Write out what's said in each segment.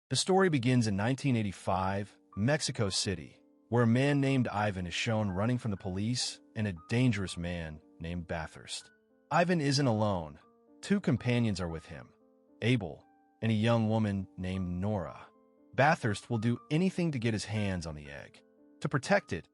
The story begins in 1985, Mexico City, where a man named Ivan is shown running from the police and a dangerous man named Bathurst. Ivan isn't alone. Two companions are with him, Abel and a young woman named Nora. Bathurst will do anything to get his hands on the egg. To protect it,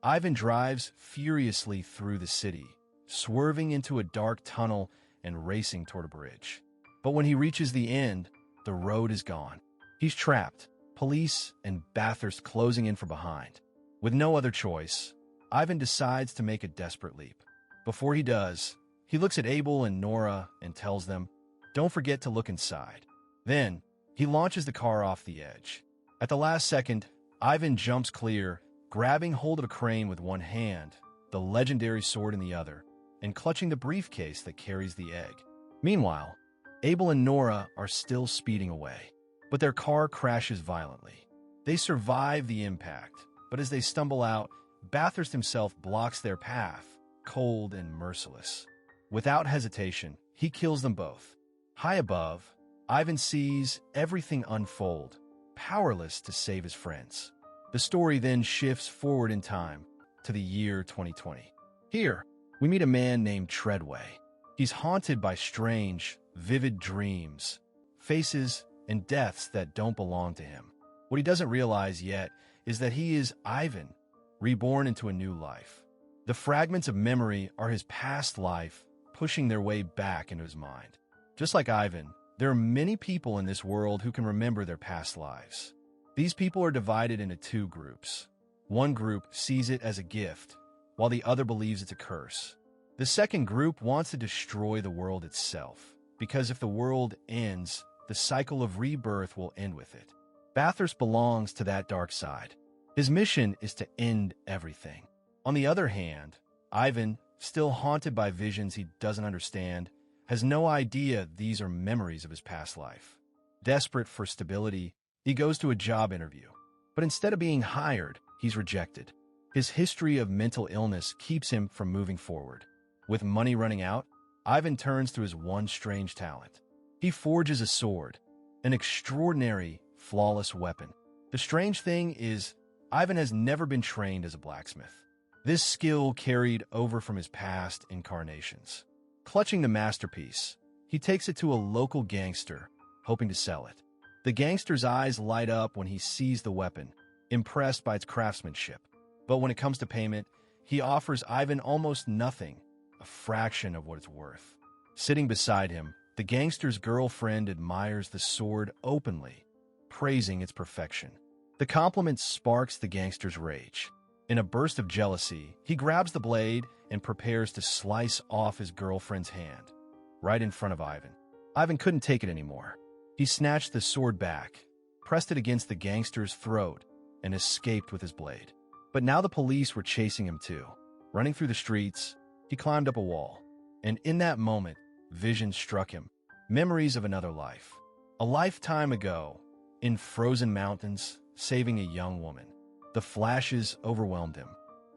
Ivan drives furiously through the city, swerving into a dark tunnel and racing toward a bridge. But when he reaches the end, the road is gone. He's trapped, police and Bathurst closing in from behind. With no other choice, Ivan decides to make a desperate leap. Before he does, he looks at Abel and Nora and tells them, "Don't forget to look inside." Then, he launches the car off the edge. At the last second, Ivan jumps clear, grabbing hold of a crane with one hand, the legendary sword in the other, and clutching the briefcase that carries the egg. Meanwhile, Abel and Nora are still speeding away, but their car crashes violently. They survive the impact, but as they stumble out, Bathurst himself blocks their path, cold and merciless. Without hesitation, he kills them both. High above, Ivan sees everything unfold, powerless to save his friends. The story then shifts forward in time to the year 2020. Here, we meet a man named Treadway. He's haunted by strange, vivid dreams, faces, and deaths that don't belong to him. What he doesn't realize yet is that he is Ivan, reborn into a new life. The fragments of memory are his past life, pushing their way back into his mind. Just like Ivan, there are many people in this world who can remember their past lives. These people are divided into two groups. One group sees it as a gift, while the other believes it's a curse. The second group wants to destroy the world itself, because if the world ends, the cycle of rebirth will end with it. Bathurst belongs to that dark side. His mission is to end everything. On the other hand, Ivan, still haunted by visions he doesn't understand, has no idea these are memories of his past life. Desperate for stability, he goes to a job interview. But instead of being hired, he's rejected. His history of mental illness keeps him from moving forward. With money running out, Ivan turns to his one strange talent. He forges a sword, an extraordinary, flawless weapon. The strange thing is, Ivan has never been trained as a blacksmith. This skill carried over from his past incarnations. Clutching the masterpiece, he takes it to a local gangster, hoping to sell it. The gangster's eyes light up when he sees the weapon, impressed by its craftsmanship. But when it comes to payment, he offers Ivan almost nothing, a fraction of what it's worth. Sitting beside him, the gangster's girlfriend admires the sword openly, praising its perfection. The compliment sparks the gangster's rage. In a burst of jealousy, he grabs the blade and prepares to slice off his girlfriend's hand, right in front of Ivan. Ivan couldn't take it anymore. He snatched the sword back, pressed it against the gangster's throat, and escaped with his blade. But now the police were chasing him too. Running through the streets, he climbed up a wall, and in that moment, visions struck him. Memories of another life. A lifetime ago, in frozen mountains, saving a young woman. The flashes overwhelmed him.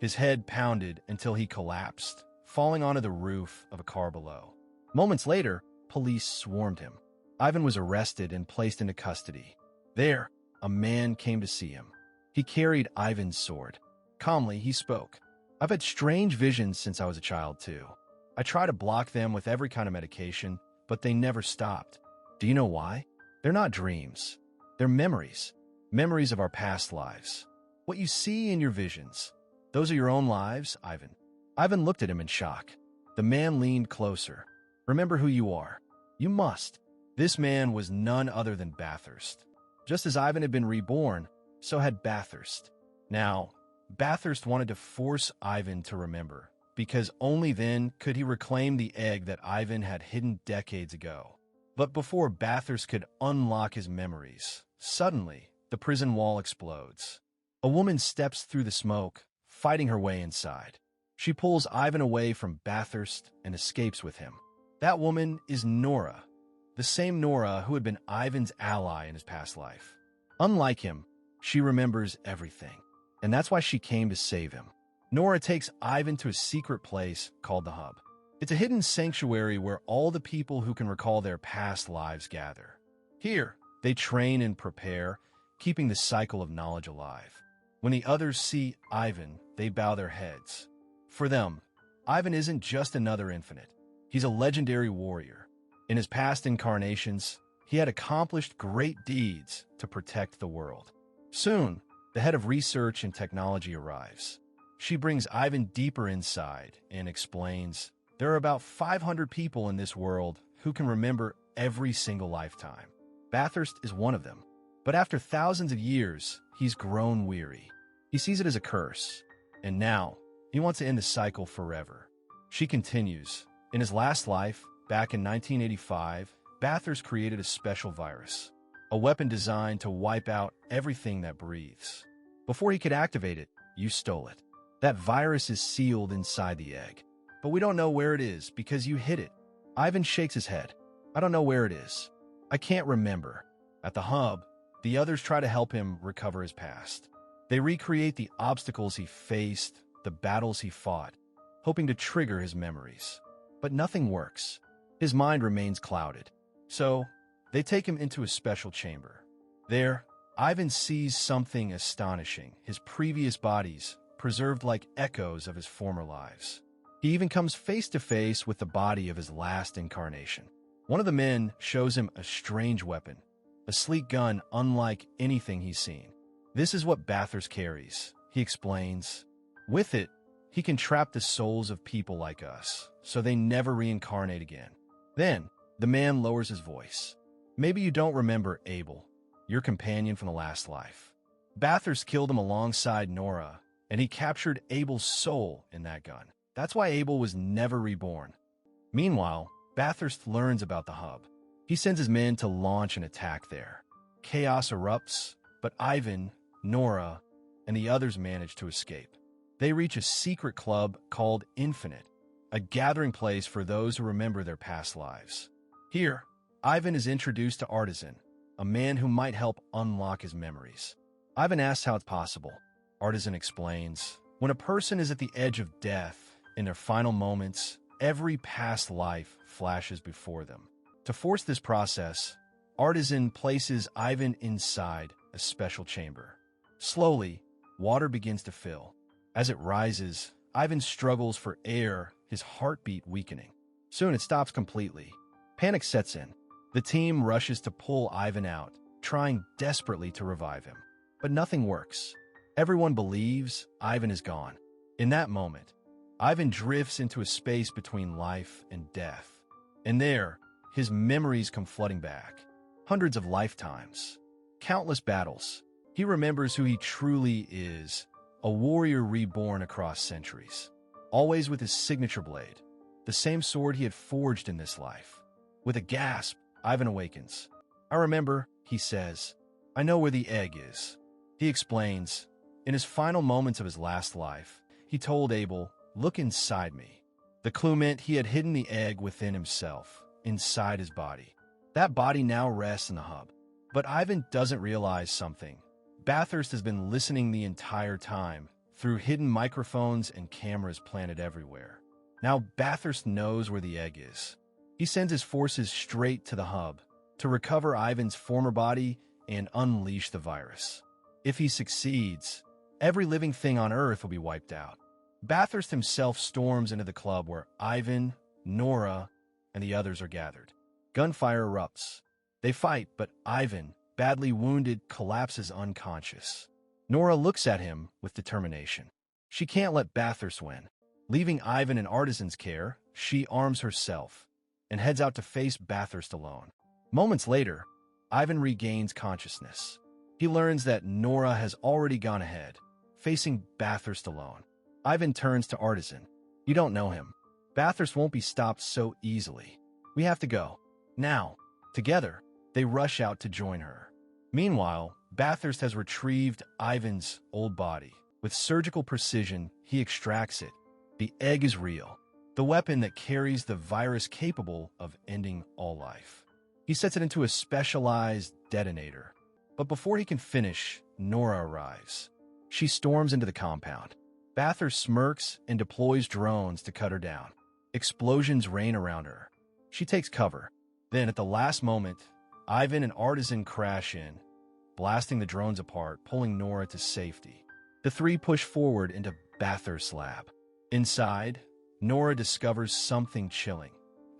His head pounded until he collapsed, falling onto the roof of a car below. Moments later, police swarmed him. Ivan was arrested and placed into custody. There, a man came to see him. He carried Ivan's sword. Calmly, he spoke. "I've had strange visions since I was a child, too. I try to block them with every kind of medication, but they never stopped. Do you know why? They're not dreams. They're memories. Memories of our past lives. What you see in your visions, those are your own lives, Ivan." Ivan looked at him in shock. The man leaned closer. "Remember who you are. You must." This man was none other than Bathurst. Just as Ivan had been reborn, so had Bathurst. Now, Bathurst wanted to force Ivan to remember, because only then could he reclaim the egg that Ivan had hidden decades ago. But before Bathurst could unlock his memories, suddenly, the prison wall explodes. A woman steps through the smoke, fighting her way inside. She pulls Ivan away from Bathurst and escapes with him. That woman is Nora, the same Nora who had been Ivan's ally in his past life. Unlike him, she remembers everything, and that's why she came to save him. Nora takes Ivan to a secret place called the Hub. It's a hidden sanctuary where all the people who can recall their past lives gather. Here, They train and prepare, keeping the cycle of knowledge alive. When the others see Ivan, they bow their heads. For them, Ivan isn't just another infinite. He's a legendary warrior. In his past incarnations, he had accomplished great deeds to protect the world. Soon, the head of research and technology arrives. She brings Ivan deeper inside and explains, there are about 500 people in this world who can remember every single lifetime. Bathurst is one of them. But after thousands of years, he's grown weary. He sees it as a curse. And now, he wants to end the cycle forever. She continues, in his last life, back in 1985, Bathurst created a special virus, a weapon designed to wipe out everything that breathes. Before he could activate it, you stole it. That virus is sealed inside the egg. But we don't know where it is because you hid it. Ivan shakes his head. I don't know where it is. I can't remember. At the hub, the others try to help him recover his past. They recreate the obstacles he faced, the battles he fought, hoping to trigger his memories. But nothing works. His mind remains clouded. So, they take him into a special chamber. There, Ivan sees something astonishing, his previous bodies preserved like echoes of his former lives. He even comes face to face with the body of his last incarnation. One of the men shows him a strange weapon, a sleek gun unlike anything he's seen. This is what Bathurst carries, he explains. With it, he can trap the souls of people like us, so they never reincarnate again. Then, the man lowers his voice. Maybe you don't remember Abel, your companion from the last life. Bathurst killed him alongside Nora, and he captured Abel's soul in that gun. That's why Abel was never reborn. Meanwhile, Bathurst learns about the hub. He sends his men to launch an attack there. Chaos erupts, but Ivan, Nora, and the others manage to escape. They reach a secret club called Infinite, a gathering place for those who remember their past lives. Here, Ivan is introduced to Artisan, a man who might help unlock his memories. Ivan asks how it's possible. Artisan explains, when a person is at the edge of death, in their final moments, every past life flashes before them. To force this process, Artisan places Ivan inside a special chamber. Slowly, water begins to fill. As it rises, Ivan struggles for air, his heartbeat weakening. Soon it stops completely. Panic sets in. The team rushes to pull Ivan out, trying desperately to revive him. But nothing works. Everyone believes Ivan is gone. In that moment, Ivan drifts into a space between life and death. And there, his memories come flooding back. Hundreds of lifetimes. Countless battles. He remembers who he truly is, a warrior reborn across centuries. Always with his signature blade, the same sword he had forged in this life. With a gasp, Ivan awakens. I remember, he says. I know where the egg is. He explains. In his final moments of his last life, he told Abel, look inside me. The clue meant he had hidden the egg within himself, inside his body. That body now rests in the hub. But Ivan doesn't realize something. Bathurst has been listening the entire time, through hidden microphones and cameras planted everywhere. Now Bathurst knows where the egg is. He sends his forces straight to the hub, to recover Ivan's former body and unleash the virus. If he succeeds, every living thing on Earth will be wiped out. Bathurst himself storms into the club where Ivan, Nora, and the others are gathered. Gunfire erupts. They fight, but Ivan, badly wounded, collapses unconscious. Nora looks at him with determination. She can't let Bathurst win. Leaving Ivan in Artisan's care, she arms herself and heads out to face Bathurst alone. Moments later, Ivan regains consciousness. He learns that Nora has already gone ahead, facing Bathurst alone. Ivan turns to Artisan. You don't know him. Bathurst won't be stopped so easily. We have to go. Now. Together, they rush out to join her. Meanwhile, Bathurst has retrieved Ivan's old body. With surgical precision, he extracts it. The egg is real, the weapon that carries the virus capable of ending all life. He sets it into a specialized detonator. But before he can finish, Nora arrives. She storms into the compound. Bathurst smirks and deploys drones to cut her down. Explosions rain around her. She takes cover. Then, at the last moment, Ivan and Artisan crash in, blasting the drones apart, pulling Nora to safety. The three push forward into Bathurst's lab. Inside, Nora discovers something chilling.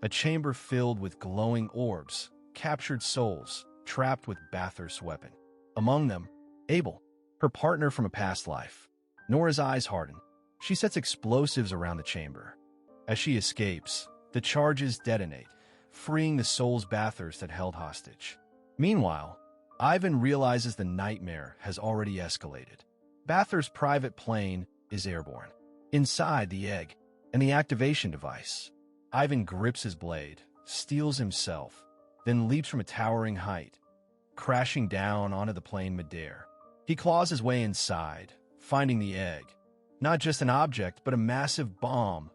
A chamber filled with glowing orbs, captured souls, trapped with Bathurst's weapon. Among them, Abel, her partner from a past life. Nora's eyes harden. She sets explosives around the chamber. As she escapes, the charges detonate, freeing the souls Bathurst had held hostage. Meanwhile, Ivan realizes the nightmare has already escalated. Bathurst's private plane is airborne. Inside the egg and the activation device, Ivan grips his blade, steels himself, then leaps from a towering height, crashing down onto the plane midair. He claws his way inside, finding the egg, not just an object, but a massive bomb,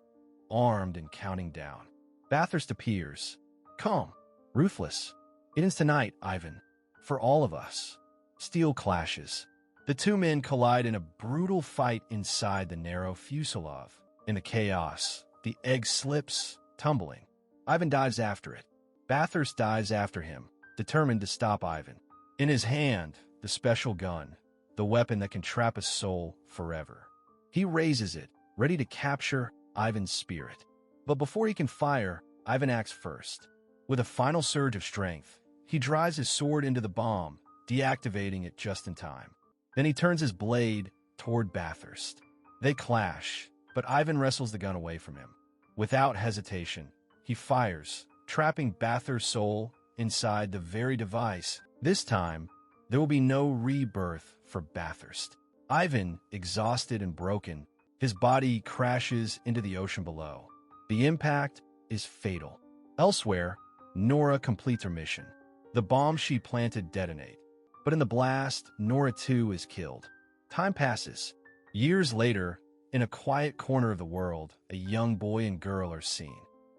armed and counting down. Bathurst appears, calm, ruthless. It ends tonight, Ivan, for all of us. Steel clashes. The two men collide in a brutal fight inside the narrow fuselage. In the chaos, the egg slips, tumbling. Ivan dives after it. Bathurst dives after him, determined to stop Ivan. In his hand, the special gun, the weapon that can trap a soul forever. He raises it, ready to capture Ivan's spirit. But before he can fire, Ivan acts first. With a final surge of strength, he drives his sword into the bomb, deactivating it just in time. Then he turns his blade toward Bathurst. They clash, but Ivan wrestles the gun away from him. Without hesitation, he fires, trapping Bathurst's soul inside the very device. This time, there will be no rebirth for Bathurst. Ivan, exhausted and broken, his body crashes into the ocean below. The impact is fatal. Elsewhere, Nora completes her mission. The bomb she planted detonate. But in the blast, Nora too is killed. Time passes. Years later, in a quiet corner of the world, a young boy and girl are seen.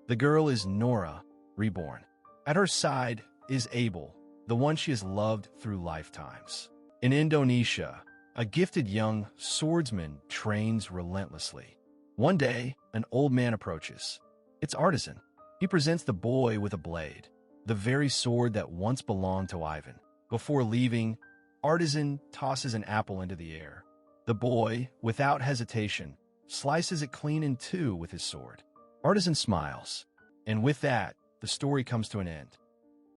The girl is Nora, reborn. At her side is Abel, the one she has loved through lifetimes. In Indonesia, a gifted young swordsman trains relentlessly. One day, an old man approaches. It's Artisan. He presents the boy with a blade, the very sword that once belonged to Ivan. Before leaving, Artisan tosses an apple into the air. The boy, without hesitation, slices it clean in two with his sword. Artisan smiles, and with that, the story comes to an end.